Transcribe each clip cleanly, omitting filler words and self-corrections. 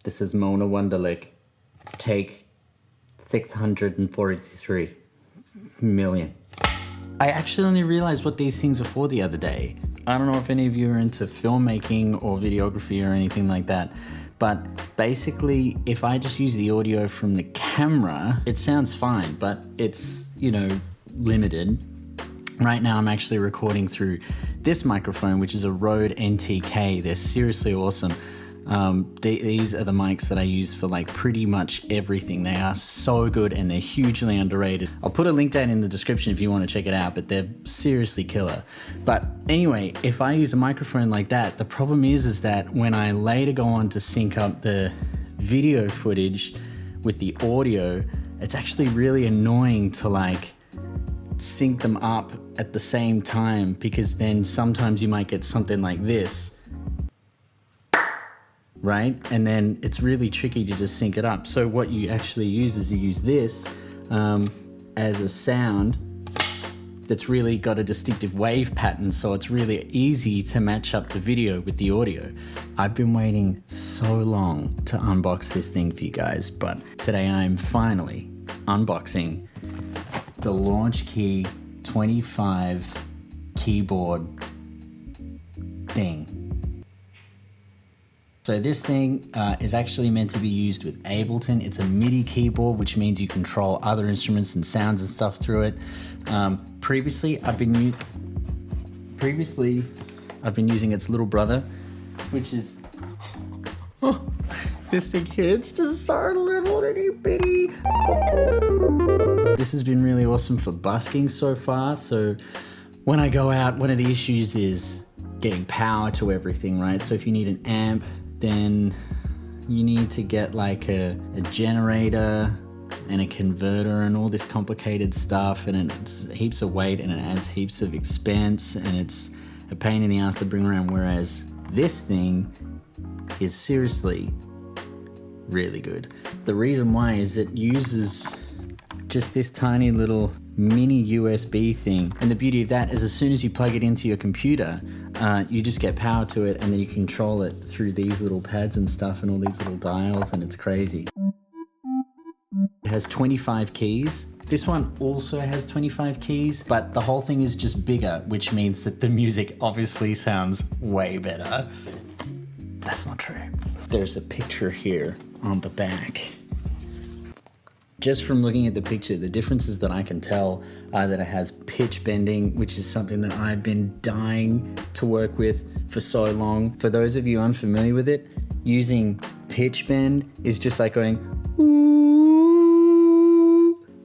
This is Mona Wonderlick. Take 643 million. I actually only realized what these things are for the other day. I don't know if any of you are into filmmaking or videography or anything like that, but basically if I just use the audio from the camera, it sounds fine, but it's, you know, limited. Right now I'm actually recording through this microphone, which is a Rode NTK. They're seriously awesome. These are the mics that I use for like pretty much everything. They are so good and they're hugely underrated. I'll put a link down in the description if you want to check it out, but they're seriously killer. But anyway, if I use a microphone like that, the problem is that when I later go on to sync up the video footage with the audio, it's actually really annoying to like sync them up at the same time, because then sometimes you might get something like this, right? And then it's really tricky to just sync it up. So what you actually use is you use this as a sound that's really got a distinctive wave pattern, so it's really easy to match up the video with the audio. I've been waiting so long to unbox this thing for you guys, but today I'm finally unboxing the Launchkey 25 keyboard thing. So this thing is actually meant to be used with Ableton. It's a MIDI keyboard, which means you control other instruments and sounds and stuff through it. Previously, I've been using its little brother, which is this thing here. It's just so little itty bitty. This has been really awesome for busking so far. So when I go out, one of the issues is getting power to everything, right? So if you need an amp, then you need to get like a generator and a converter and all this complicated stuff, and it's heaps of weight and it adds heaps of expense and it's a pain in the ass to bring around, whereas this thing is seriously really good. The reason why is it uses just this tiny little mini USB thing, and the beauty of that is as soon as you plug it into your computer, you just get power to it, and then you control it through these little pads and stuff and all these little dials, and it's crazy. It has 25 keys. This one also has 25 keys, but the whole thing is just bigger, which means that the music obviously sounds way better. That's not true. There's a picture here on the back. Just from looking at the picture, the differences that I can tell are that it has pitch bending, which is something that I've been dying to work with for so long. For those of you unfamiliar with it, using pitch bend is just like going ooh,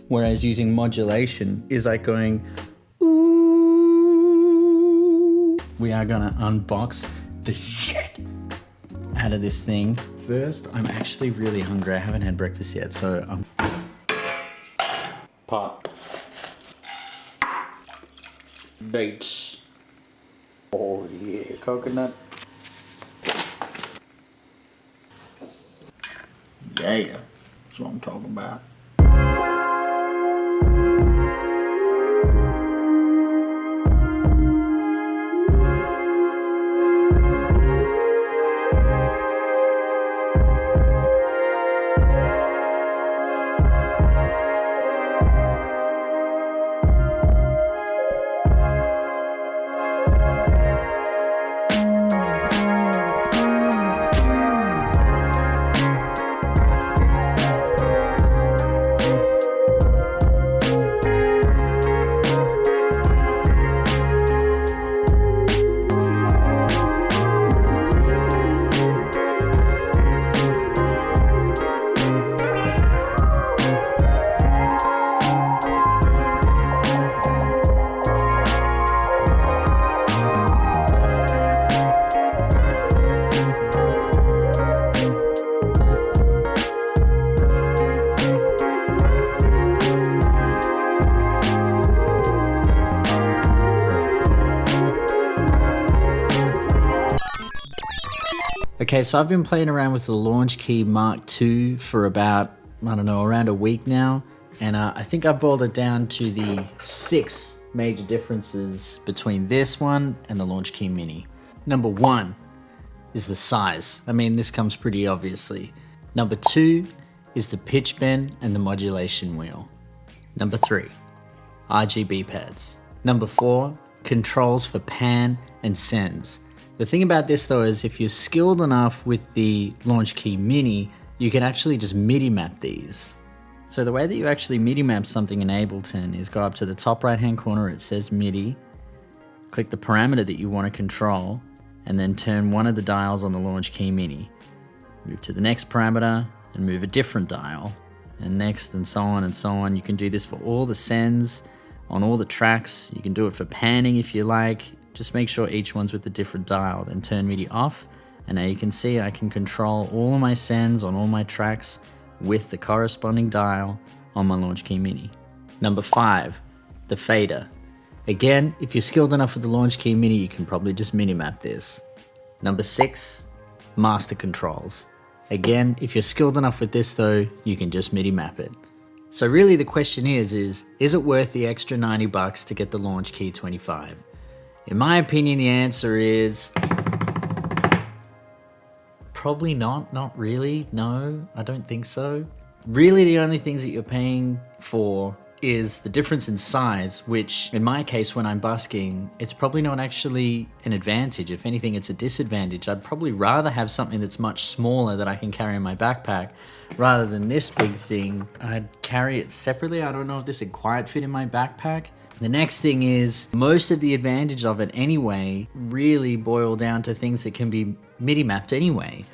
whereas using modulation is like going ooh. We are gonna unbox the shit out of this thing. First, I'm actually really hungry. I haven't had breakfast yet, so pop. Dates. Oh yeah, coconut. Yeah, that's what I'm talking about. Okay, so I've been playing around with the Launchkey Mark II for about, I don't know, around a week now. And I think I boiled it down to the 6 major differences between this one and the Launchkey Mini. Number 1 is the size. I mean, this comes pretty obviously. Number 2 is the pitch bend and the modulation wheel. Number 3, RGB pads. Number 4, controls for pan and sends. The thing about this though is if you're skilled enough with the Launchkey Mini, you can actually just MIDI map these. So the way that you actually MIDI map something in Ableton is go up to the top right hand corner, it says MIDI, click the parameter that you want to control, and then turn one of the dials on the Launchkey Mini. Move to the next parameter and move a different dial, and next, and so on and so on. You can do this for all the sends on all the tracks. You can do it for panning if you like. Just make sure each one's with a different dial, then turn MIDI off. And now you can see I can control all of my sends on all my tracks with the corresponding dial on my Launchkey Mini. Number 5, the fader. Again, if you're skilled enough with the Launchkey Mini, you can probably just MIDI map this. Number 6, master controls. Again, if you're skilled enough with this though, you can just MIDI map it. So really the question is it worth the extra 90 bucks to get the Launchkey 25? In my opinion, the answer is probably not really. No, I don't think so. Really the only things that you're paying for is the difference in size, which in my case when I'm busking, it's probably not actually an advantage. If anything, it's a disadvantage. I'd probably rather have something that's much smaller that I can carry in my backpack rather than this big thing. I'd carry it separately. I don't know if this would quite fit in my backpack. The next thing is most of the advantage of it anyway really boil down to things that can be MIDI mapped anyway.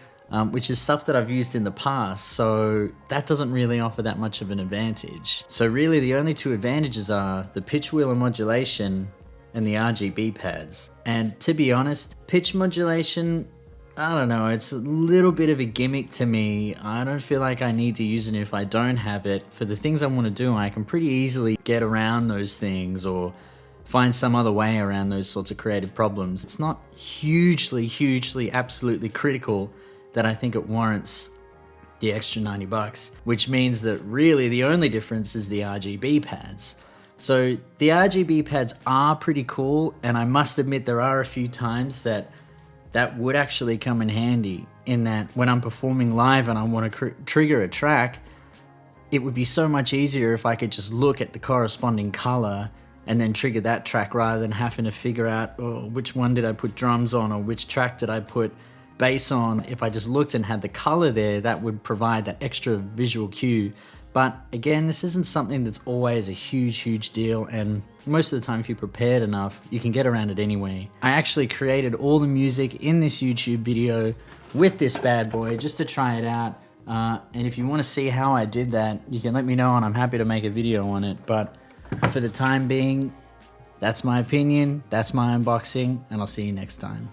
Which is stuff that I've used in the past, so that doesn't really offer that much of an advantage. So really the only 2 advantages are the pitch wheel and modulation and the RGB pads. And to be honest, pitch modulation, I don't know, it's a little bit of a gimmick to me. I don't feel like I need to use it if I don't have it. For the things I want to do, I can pretty easily get around those things or find some other way around those sorts of creative problems. It's not hugely, absolutely critical that I think it warrants the extra 90 bucks, which means that really the only difference is the RGB pads. So the RGB pads are pretty cool, and I must admit there are a few times that would actually come in handy, in that when I'm performing live and I want to trigger a track, it would be so much easier if I could just look at the corresponding color and then trigger that track rather than having to figure out, oh, which one did I put drums on or which track did I put bass on. If I just looked and had the color there, that would provide that extra visual cue. But again, this isn't something that's always a huge deal, and most of the time if you're prepared enough, you can get around it anyway. I actually created all the music in this YouTube video with this bad boy just to try it out. And if you want to see how I did that, you can let me know and I'm happy to make a video on it. But for the time being, that's my opinion, that's my unboxing, and I'll see you next time.